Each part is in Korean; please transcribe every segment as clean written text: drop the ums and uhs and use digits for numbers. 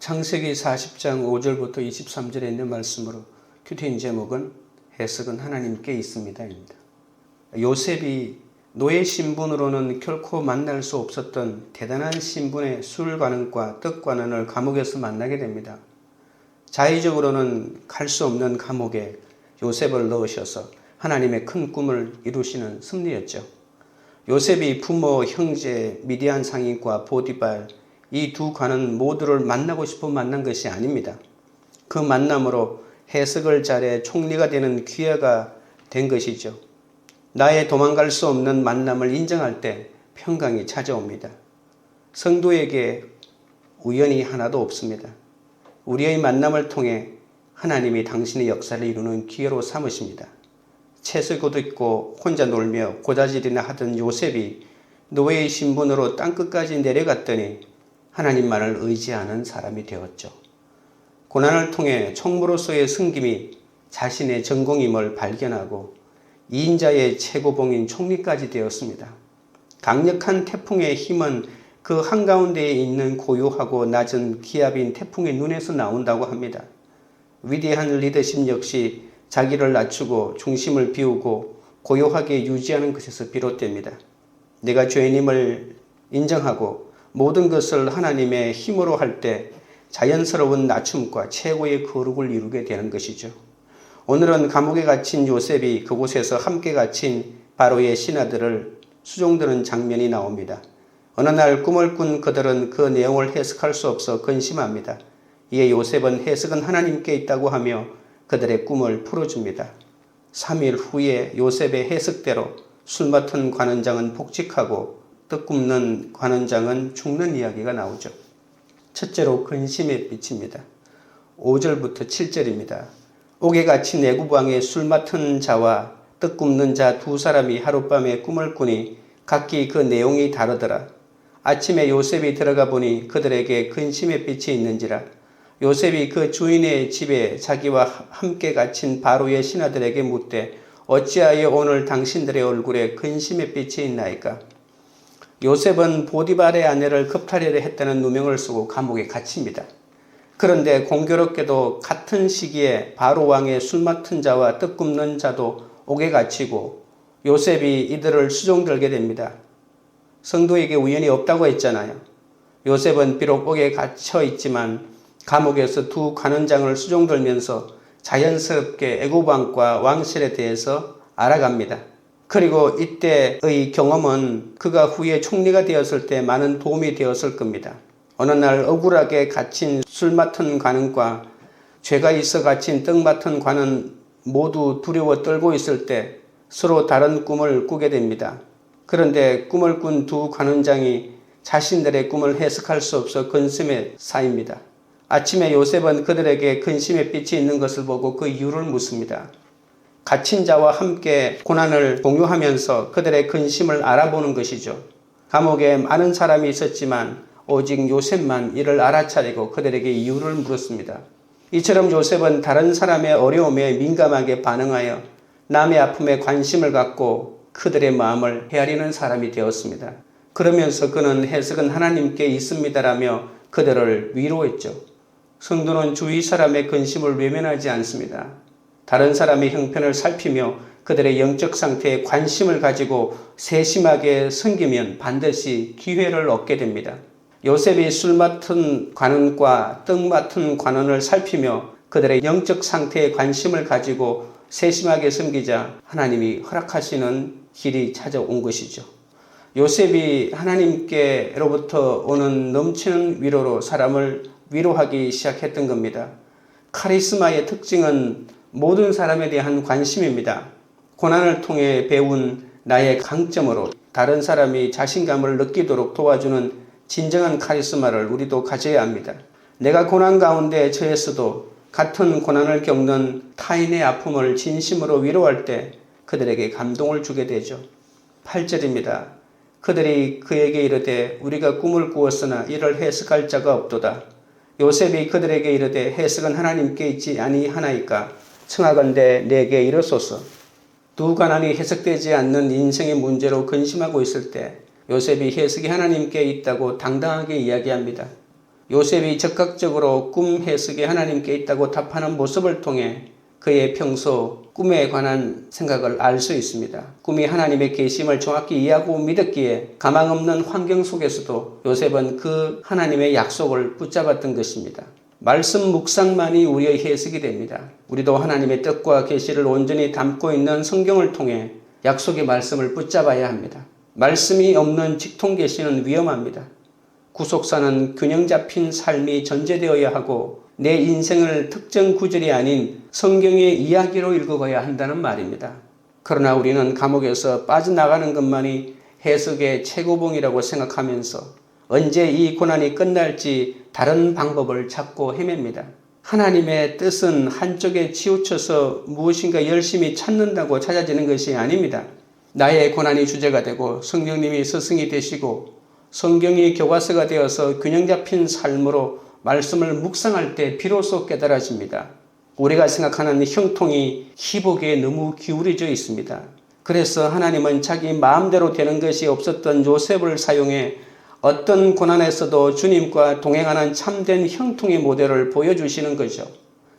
창세기 40장 5절부터 23절에 있는 말씀으로 큐티인 제목은 해석은 하나님께 있습니다입니다. 요셉이 노예 신분으로는 결코 만날 수 없었던 대단한 신분의 술관원과 떡관원을 감옥에서 만나게 됩니다. 자의적으로는 갈 수 없는 감옥에 요셉을 넣으셔서 하나님의 큰 꿈을 이루시는 섭리였죠. 요셉이 부모, 형제, 미디안 상인과 보디발 이 두 관은 모두를 만나고 싶어 만난 것이 아닙니다. 그 만남으로 해석을 잘해 총리가 되는 기회가 된 것이죠. 나의 도망갈 수 없는 만남을 인정할 때 평강이 찾아옵니다. 성도에게 우연이 하나도 없습니다. 우리의 만남을 통해 하나님이 당신의 역사를 이루는 기회로 삼으십니다. 채색옷 입고 혼자 놀며 고자질이나 하던 요셉이 노예의 신분으로 땅끝까지 내려갔더니 하나님만을 의지하는 사람이 되었죠. 고난을 통해 총무로서의 승김이 자신의 전공임을 발견하고 2인자의 최고봉인 총리까지 되었습니다. 강력한 태풍의 힘은 그 한가운데에 있는 고요하고 낮은 기압인 태풍의 눈에서 나온다고 합니다. 위대한 리더십 역시 자기를 낮추고 중심을 비우고 고요하게 유지하는 것에서 비롯됩니다. 내가 죄인임을 인정하고 모든 것을 하나님의 힘으로 할 때 자연스러운 낮춤과 최고의 거룩을 이루게 되는 것이죠. 오늘은 감옥에 갇힌 요셉이 그곳에서 함께 갇힌 바로의 신하들을 수종드는 장면이 나옵니다. 어느 날 꿈을 꾼 그들은 그 내용을 해석할 수 없어 근심합니다. 이에 요셉은 해석은 하나님께 있다고 하며 그들의 꿈을 풀어줍니다. 3일 후에 요셉의 해석대로 술 맡은 관원장은 복직하고 떡 굽는 관원장은 죽는 이야기가 나오죠. 첫째로 근심에 비칩니다. 5절부터 7절입니다. 옥에 갇힌 애굽왕의 술 맡은 자와 떡 굽는 자 두 사람이 하룻밤에 꿈을 꾸니 각기 그 내용이 다르더라. 아침에 요셉이 들어가 보니 그들에게 근심의 빛이 있는지라. 요셉이 그 주인의 집에 자기와 함께 갇힌 바로의 신하들에게 묻되 어찌하여 오늘 당신들의 얼굴에 근심의 빛이 있나이까? 요셉은 보디발의 아내를 겁탈하려 했다는 누명을 쓰고 감옥에 갇힙니다. 그런데 공교롭게도 같은 시기에 바로 왕의 술 맡은 자와 떡 굽는 자도 옥에 갇히고 요셉이 이들을 수종들게 됩니다. 성도에게 우연이 없다고 했잖아요. 요셉은 비록 옥에 갇혀 있지만 감옥에서 두 관원장을 수종들면서 자연스럽게 애굽 왕과 왕실에 대해서 알아갑니다. 그리고 이때의 경험은 그가 후에 총리가 되었을 때 많은 도움이 되었을 겁니다. 어느 날 억울하게 갇힌 술 맡은 관원과 죄가 있어 갇힌 떡 맡은 관은 모두 두려워 떨고 있을 때 서로 다른 꿈을 꾸게 됩니다. 그런데 꿈을 꾼 두 관원장이 자신들의 꿈을 해석할 수 없어 근심에 쌓입니다. 아침에 요셉은 그들에게 근심의 빛이 있는 것을 보고 그 이유를 묻습니다. 갇힌 자와 함께 고난을 공유하면서 그들의 근심을 알아보는 것이죠. 감옥에 많은 사람이 있었지만 오직 요셉만 이를 알아차리고 그들에게 이유를 물었습니다. 이처럼 요셉은 다른 사람의 어려움에 민감하게 반응하여 남의 아픔에 관심을 갖고 그들의 마음을 헤아리는 사람이 되었습니다. 그러면서 그는 해석은 하나님께 있습니다라며 그들을 위로했죠. 성도는 주위 사람의 근심을 외면하지 않습니다. 다른 사람의 형편을 살피며 그들의 영적 상태에 관심을 가지고 세심하게 섬기면 반드시 기회를 얻게 됩니다. 요셉이 술 맡은 관원과 떡 맡은 관원을 살피며 그들의 영적 상태에 관심을 가지고 세심하게 섬기자 하나님이 허락하시는 길이 찾아온 것이죠. 요셉이 하나님께로부터 오는 넘치는 위로로 사람을 위로하기 시작했던 겁니다. 카리스마의 특징은 모든 사람에 대한 관심입니다. 고난을 통해 배운 나의 강점으로 다른 사람이 자신감을 느끼도록 도와주는 진정한 카리스마를 우리도 가져야 합니다. 내가 고난 가운데 처했어도 같은 고난을 겪는 타인의 아픔을 진심으로 위로할 때 그들에게 감동을 주게 되죠. 8절입니다. 그들이 그에게 이르되 우리가 꿈을 꾸었으나 이를 해석할 자가 없도다. 요셉이 그들에게 이르되 해석은 하나님께 있지 아니하나이까? 청하건대 내게 이르소서. 두 가난이 해석되지 않는 인생의 문제로 근심하고 있을 때 요셉이 해석이 하나님께 있다고 당당하게 이야기합니다. 요셉이 적극적으로 꿈 해석이 하나님께 있다고 답하는 모습을 통해 그의 평소 꿈에 관한 생각을 알 수 있습니다. 꿈이 하나님의 계심을 정확히 이해하고 믿었기에 가망 없는 환경 속에서도 요셉은 그 하나님의 약속을 붙잡았던 것입니다. 말씀 묵상만이 우리의 해석이 됩니다. 우리도 하나님의 뜻과 계시를 온전히 담고 있는 성경을 통해 약속의 말씀을 붙잡아야 합니다. 말씀이 없는 직통 계시는 위험합니다. 구속사는 균형 잡힌 삶이 전제되어야 하고 내 인생을 특정 구절이 아닌 성경의 이야기로 읽어가야 한다는 말입니다. 그러나 우리는 감옥에서 빠져나가는 것만이 해석의 최고봉이라고 생각하면서 언제 이 고난이 끝날지 다른 방법을 찾고 헤맵니다. 하나님의 뜻은 한쪽에 치우쳐서 무엇인가 열심히 찾는다고 찾아지는 것이 아닙니다. 나의 고난이 주제가 되고 성령님이 스승이 되시고 성경이 교과서가 되어서 균형 잡힌 삶으로 말씀을 묵상할 때 비로소 깨달아집니다. 우리가 생각하는 형통이 희복에 너무 기울어져 있습니다. 그래서 하나님은 자기 마음대로 되는 것이 없었던 요셉을 사용해 어떤 고난에서도 주님과 동행하는 참된 형통의 모델을 보여주시는 거죠.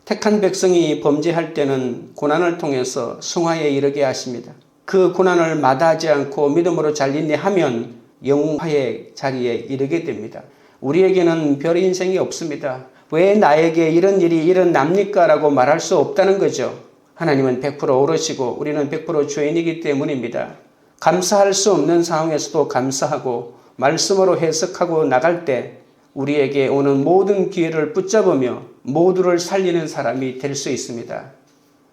택한 백성이 범죄할 때는 고난을 통해서 성화에 이르게 하십니다. 그 고난을 마다하지 않고 믿음으로 잘 인내하면 영화의 자리에 이르게 됩니다. 우리에게는 별 인생이 없습니다. 왜 나에게 이런 일이 일어납니까? 라고 말할 수 없다는 거죠. 하나님은 100% 오르시고 우리는 100% 죄인이기 때문입니다. 감사할 수 없는 상황에서도 감사하고 말씀으로 해석하고 나갈 때 우리에게 오는 모든 기회를 붙잡으며 모두를 살리는 사람이 될 수 있습니다.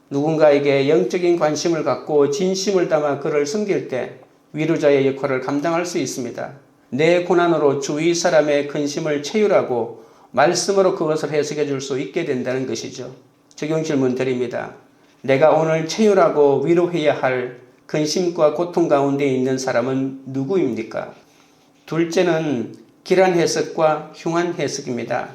누군가에게 영적인 관심을 갖고 진심을 담아 그를 섬길 때 위로자의 역할을 감당할 수 있습니다. 내 고난으로 주위 사람의 근심을 채우라고 말씀으로 그것을 해석해 줄 수 있게 된다는 것이죠. 적용 질문 드립니다. 내가 오늘 채우라고 위로해야 할 근심과 고통 가운데 있는 사람은 누구입니까? 둘째는 기란 해석과 흉한 해석입니다.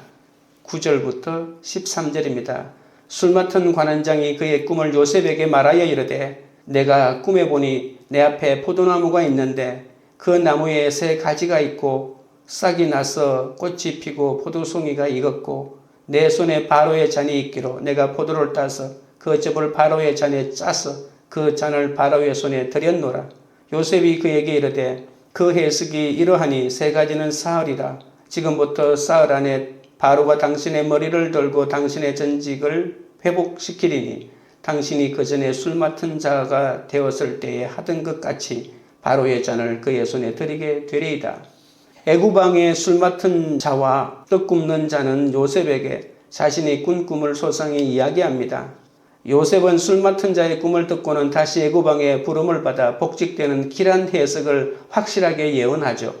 9절부터 13절입니다. 술 맡은 관원장이 그의 꿈을 요셉에게 말하여 이르되 내가 꿈에 보니 내 앞에 포도나무가 있는데 그 나무에 새 가지가 있고 싹이 나서 꽃이 피고 포도송이가 익었고 내 손에 바로의 잔이 있기로 내가 포도를 따서 그 즙을 바로의 잔에 짜서 그 잔을 바로의 손에 들였노라. 요셉이 그에게 이르되 그 해석이 이러하니 세 가지는 사흘이라. 지금부터 사흘 안에 바로가 당신의 머리를 들고 당신의 전직을 회복시키리니 당신이 그 전에 술 맡은 자가 되었을 때에 하던 것 같이 바로의 잔을 그의 손에 드리게 되리이다. 애구방의 술 맡은 자와 떡 굽는 자는 요셉에게 자신이 꾼 꿈을 소상히 이야기합니다. 요셉은 술 맡은 자의 꿈을 듣고는 다시 애구방의 부름을 받아 복직되는 길한 해석을 확실하게 예언하죠.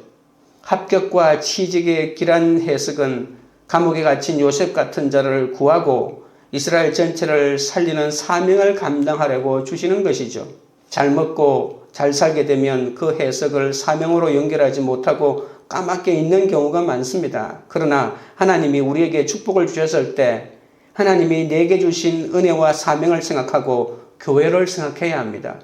합격과 취직의 길한 해석은 감옥에 갇힌 요셉 같은 자를 구하고 이스라엘 전체를 살리는 사명을 감당하려고 주시는 것이죠. 잘 먹고 잘 살게 되면 그 해석을 사명으로 연결하지 못하고 까맣게 있는 경우가 많습니다. 그러나 하나님이 우리에게 축복을 주셨을 때 하나님이 내게 주신 은혜와 사명을 생각하고 교회를 생각해야 합니다.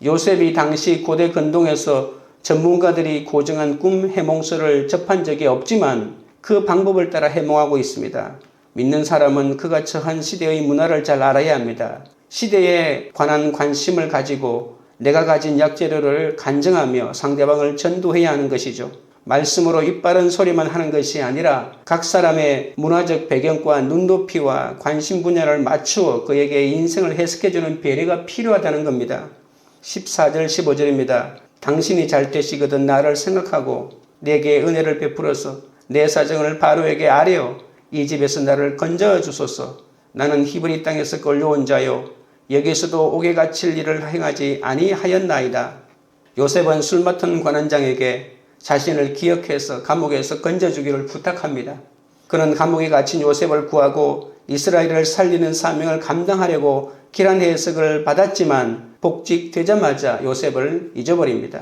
요셉이 당시 고대 근동에서 전문가들이 고정한 꿈 해몽서를 접한 적이 없지만 그 방법을 따라 해몽하고 있습니다. 믿는 사람은 그가 처한 시대의 문화를 잘 알아야 합니다. 시대에 관한 관심을 가지고 내가 가진 약재료를 간증하며 상대방을 전도해야 하는 것이죠. 말씀으로 입바른 소리만 하는 것이 아니라 각 사람의 문화적 배경과 눈높이와 관심 분야를 맞추어 그에게 인생을 해석해주는 배려가 필요하다는 겁니다. 14절 15절입니다. 당신이 잘 되시거든 나를 생각하고 내게 은혜를 베풀어서 내 사정을 바로에게 아뢰어 이 집에서 나를 건져 주소서. 나는 히브리 땅에서 끌려온 자요 여기서도 옥에 갇힐 일을 행하지 아니하였나이다. 요셉은 술 맡은 관원장에게 자신을 기억해서 감옥에서 건져주기를 부탁합니다. 그는 감옥에 갇힌 요셉을 구하고 이스라엘을 살리는 사명을 감당하려고 길한 해석을 받았지만 복직되자마자 요셉을 잊어버립니다.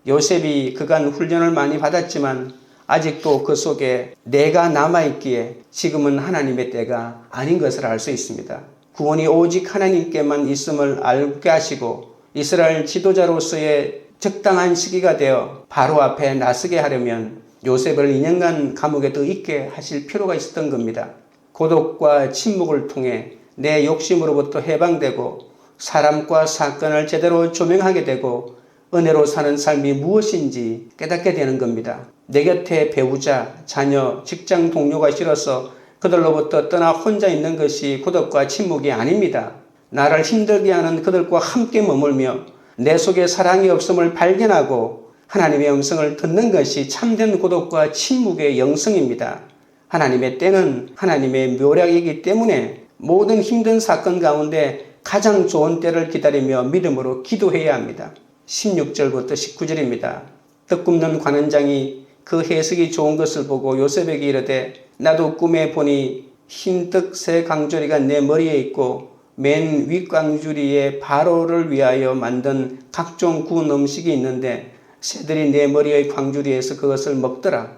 요셉이 그간 훈련을 많이 받았지만 아직도 그 속에 내가 남아있기에 지금은 하나님의 때가 아닌 것을 알 수 있습니다. 구원이 오직 하나님께만 있음을 알게 하시고 이스라엘 지도자로서의 적당한 시기가 되어 바로 앞에 나서게 하려면 요셉을 2년간 감옥에 더 있게 하실 필요가 있었던 겁니다. 고독과 침묵을 통해 내 욕심으로부터 해방되고 사람과 사건을 제대로 조명하게 되고 은혜로 사는 삶이 무엇인지 깨닫게 되는 겁니다. 내 곁에 배우자, 자녀, 직장 동료가 싫어서 그들로부터 떠나 혼자 있는 것이 고독과 침묵이 아닙니다. 나를 힘들게 하는 그들과 함께 머물며 내 속에 사랑이 없음을 발견하고 하나님의 음성을 듣는 것이 참된 고독과 침묵의 영성입니다. 하나님의 때는 하나님의 묘약이기 때문에 모든 힘든 사건 가운데 가장 좋은 때를 기다리며 믿음으로 기도해야 합니다. 16절부터 19절입니다. 떡 굽는 관원장이 그 해석이 좋은 것을 보고 요셉에게 이르되 나도 꿈에 보니 흰 떡 세 강조리가 내 머리에 있고 맨 윗강주리에 바로를 위하여 만든 각종 구운 음식이 있는데 새들이 내 머리의 광주리에서 그것을 먹더라.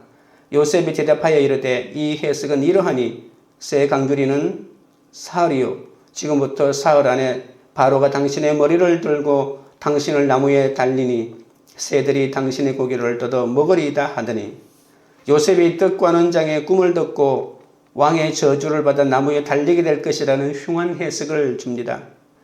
요셉이 대답하여 이르되 이 해석은 이러하니 새 강주리는 사흘이요 지금부터 사흘 안에 바로가 당신의 머리를 들고 당신을 나무에 달리니 새들이 당신의 고기를 뜯어 먹으리이다 하더니 요셉이 떡관원장의 꿈을 듣고 왕의 저주를 받아 나무에 달리게 될 것이라는 흉한 해석을 줍니다.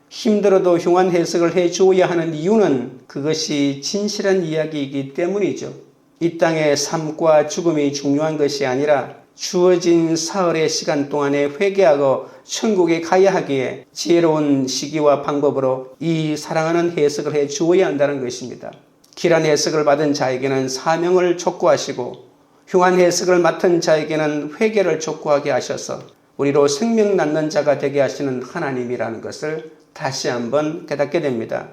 힘들어도 흉한 해석을 해주어야 하는 이유는 그것이 진실한 이야기이기 때문이죠. 이 땅의 삶과 죽음이 중요한 것이 아니라 주어진 사흘의 시간 동안에 회개하고 천국에 가야 하기에 지혜로운 시기와 방법으로 이 사랑하는 해석을 해 주어야 한다는 것입니다. 길한 해석을 받은 자에게는 사명을 촉구하시고 흉한 해석을 맡은 자에게는 회개를 촉구하게 하셔서 우리로 생명 낳는 자가 되게 하시는 하나님이라는 것을 다시 한번 깨닫게 됩니다.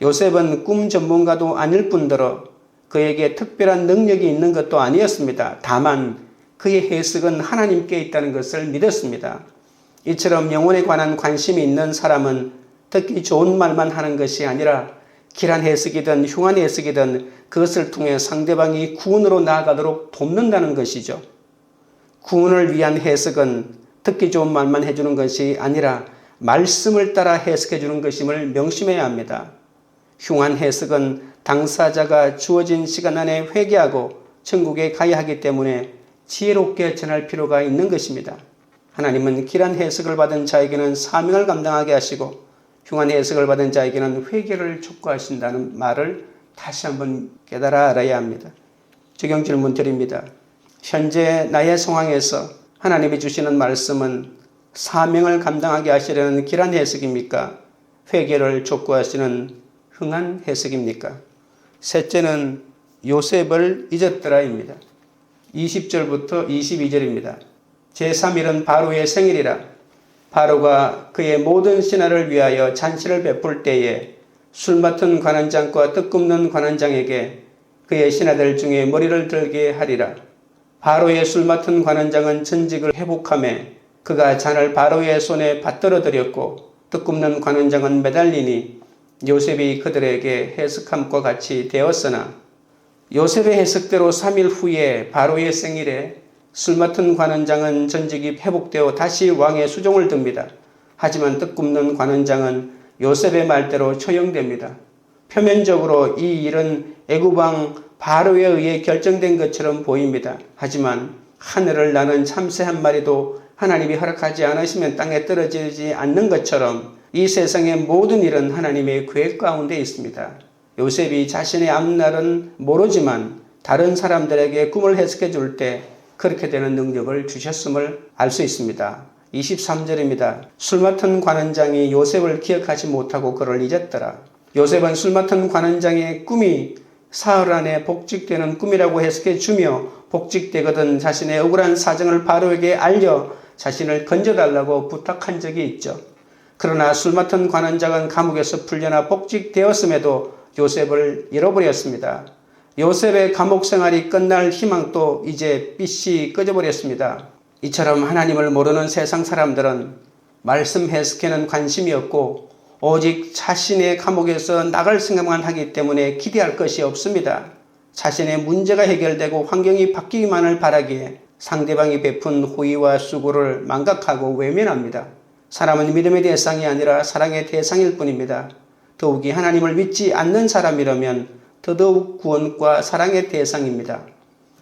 요셉은 꿈 전문가도 아닐 뿐더러 그에게 특별한 능력이 있는 것도 아니었습니다. 다만 그의 해석은 하나님께 있다는 것을 믿었습니다. 이처럼 영혼에 관한 관심이 있는 사람은 듣기 좋은 말만 하는 것이 아니라 길한 해석이든 흉한 해석이든 그것을 통해 상대방이 구원으로 나아가도록 돕는다는 것이죠. 구원을 위한 해석은 듣기 좋은 말만 해주는 것이 아니라 말씀을 따라 해석해 주는 것임을 명심해야 합니다. 흉한 해석은 당사자가 주어진 시간 안에 회개하고 천국에 가야 하기 때문에 지혜롭게 전할 필요가 있는 것입니다. 하나님은 길한 해석을 받은 자에게는 사명을 감당하게 하시고 흉한 해석을 받은 자에게는 회개를 촉구하신다는 말을 다시 한번 깨달아 알아야 합니다. 적용 질문 드립니다. 현재 나의 상황에서 하나님이 주시는 말씀은 사명을 감당하게 하시려는 길한 해석입니까? 회개를 촉구하시는 흥한 해석입니까? 셋째는 요셉을 잊었더라입니다. 20절부터 22절입니다. 제3일은 바로의 생일이라 바로가 그의 모든 신하를 위하여 잔치를 베풀 때에 술 맡은 관원장과 떡 굽는 관원장에게 그의 신하들 중에 머리를 들게 하리라. 바로의 술 맡은 관원장은 전직을 회복하매 그가 잔을 바로의 손에 받들어 드렸고 떡 굽는 관원장은 매달리니 요셉이 그들에게 해석함과 같이 되었으나 요셉의 해석대로 3일 후에 바로의 생일에 술 맡은 관원장은 전직이 회복되어 다시 왕의 수종을 듭니다. 하지만 떡 굽는 관원장은 요셉의 말대로 처형됩니다. 표면적으로 이 일은 애굽왕 바로에 의해 결정된 것처럼 보입니다. 하지만 하늘을 나는 참새 한 마리도 하나님이 허락하지 않으시면 땅에 떨어지지 않는 것처럼 이 세상의 모든 일은 하나님의 계획 가운데 있습니다. 요셉이 자신의 앞날은 모르지만 다른 사람들에게 꿈을 해석해 줄 때 그렇게 되는 능력을 주셨음을 알 수 있습니다. 23절입니다. 술 맡은 관원장이 요셉을 기억하지 못하고 그를 잊었더라. 요셉은 술 맡은 관원장의 꿈이 사흘 안에 복직되는 꿈이라고 해석해 주며 복직되거든 자신의 억울한 사정을 바로에게 알려 자신을 건져달라고 부탁한 적이 있죠. 그러나 술 맡은 관원장은 감옥에서 풀려나 복직되었음에도 요셉을 잃어버렸습니다. 요셉의 감옥 생활이 끝날 희망도 이제 빛이 꺼져버렸습니다. 이처럼 하나님을 모르는 세상 사람들은 말씀 해석에는 관심이 없고 오직 자신의 감옥에서 나갈 생각만 하기 때문에 기대할 것이 없습니다. 자신의 문제가 해결되고 환경이 바뀌기만을 바라기에 상대방이 베푼 호의와 수고를 망각하고 외면합니다. 사람은 믿음의 대상이 아니라 사랑의 대상일 뿐입니다. 더욱이 하나님을 믿지 않는 사람이라면 더더욱 구원과 사랑의 대상입니다.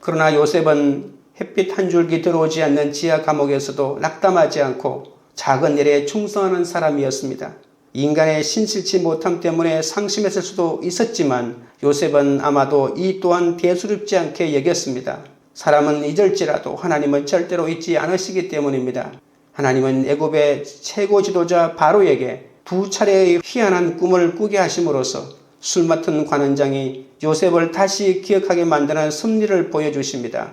그러나 요셉은 햇빛 한 줄기 들어오지 않는 지하 감옥에서도 낙담하지 않고 작은 일에 충성하는 사람이었습니다. 인간의 신실치 못함 때문에 상심했을 수도 있었지만 요셉은 아마도 이 또한 대수롭지 않게 여겼습니다. 사람은 잊을지라도 하나님은 절대로 잊지 않으시기 때문입니다. 하나님은 애굽의 최고 지도자 바로에게 2차례의 희한한 꿈을 꾸게 하심으로써 술 맡은 관원장이 요셉을 다시 기억하게 만드는 섭리를 보여주십니다.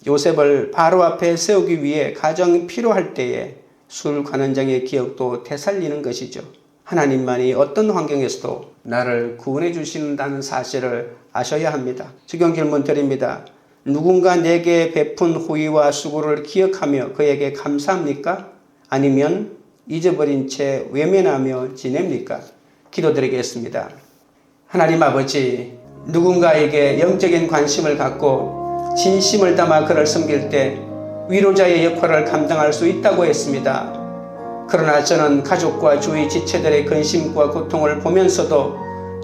요셉을 바로 앞에 세우기 위해 가장 필요할 때에 술 관원장의 기억도 되살리는 것이죠. 하나님만이 어떤 환경에서도 나를 구원해 주신다는 사실을 아셔야 합니다. 적용 질문 드립니다. 누군가 내게 베푼 호의와 수고를 기억하며 그에게 감사합니까? 아니면 잊어버린 채 외면하며 지냅니까? 기도드리겠습니다. 하나님 아버지, 누군가에게 영적인 관심을 갖고 진심을 담아 그를 섬길 때 위로자의 역할을 감당할 수 있다고 했습니다. 그러나 저는 가족과 주위 지체들의 근심과 고통을 보면서도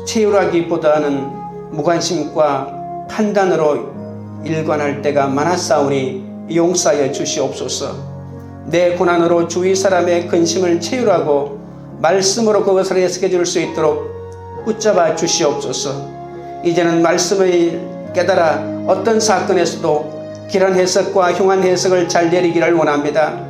채울하기보다는 무관심과 판단으로 일관할 때가 많았사오니 용서하여 주시옵소서. 내 고난으로 주위 사람의 근심을 채울하고 말씀으로 그것을 해석해 줄 수 있도록 붙잡아 주시옵소서. 이제는 말씀을 깨달아 어떤 사건에서도 길한 해석과 흉한 해석을 잘 내리기를 원합니다.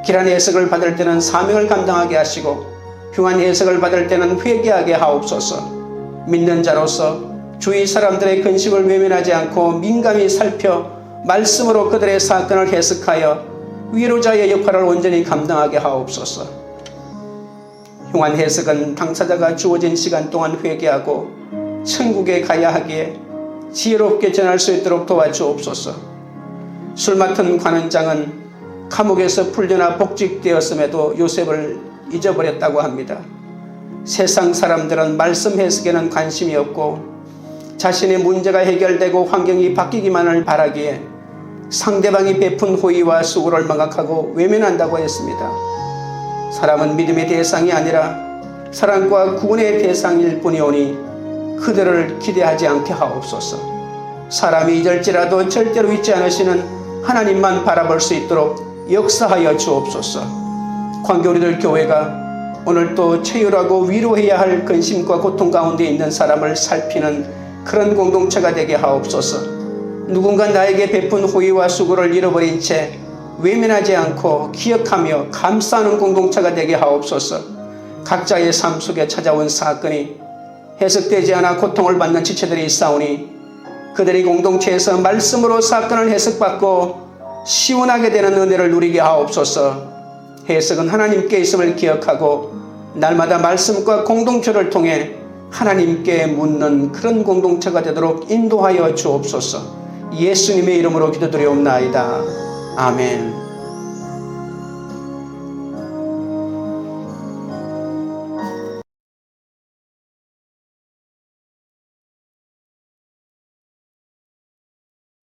길한 해석을 받을 때는 사명을 감당하게 하시고 흉한 해석을 받을 때는 회개하게 하옵소서. 믿는 자로서 주위 사람들의 근심을 외면하지 않고 민감히 살펴 말씀으로 그들의 사건을 해석하여 위로자의 역할을 온전히 감당하게 하옵소서. 흉한 해석은 당사자가 주어진 시간 동안 회개하고 천국에 가야 하기에 지혜롭게 전할 수 있도록 도와주옵소서. 술 맡은 관원장은 감옥에서 풀려나 복직되었음에도 요셉을 잊어버렸다고 합니다. 세상 사람들은 말씀 해석에는 관심이 없고 자신의 문제가 해결되고 환경이 바뀌기만을 바라기에 상대방이 베푼 호의와 수고를 망각하고 외면한다고 했습니다. 사람은 믿음의 대상이 아니라 사랑과 구원의 대상일 뿐이오니 그들을 기대하지 않게 하옵소서. 사람이 잊을지라도 절대로 잊지 않으시는 하나님만 바라볼 수 있도록 역사하여 주옵소서. 관계 우리들 교회가 오늘도 체휼하고 위로해야 할 근심과 고통 가운데 있는 사람을 살피는 그런 공동체가 되게 하옵소서. 누군가 나에게 베푼 호의와 수고를 잃어버린 채 외면하지 않고 기억하며 감사하는 공동체가 되게 하옵소서. 각자의 삶 속에 찾아온 사건이 해석되지 않아 고통을 받는 지체들이 있사오니 그들이 공동체에서 말씀으로 사건을 해석받고 시원하게 되는 은혜를 누리게 하옵소서. 해석은 하나님께 있음을 기억하고 날마다 말씀과 공동체를 통해 하나님께 묻는 그런 공동체가 되도록 인도하여 주옵소서. 예수님의 이름으로 기도드리옵나이다. 아멘.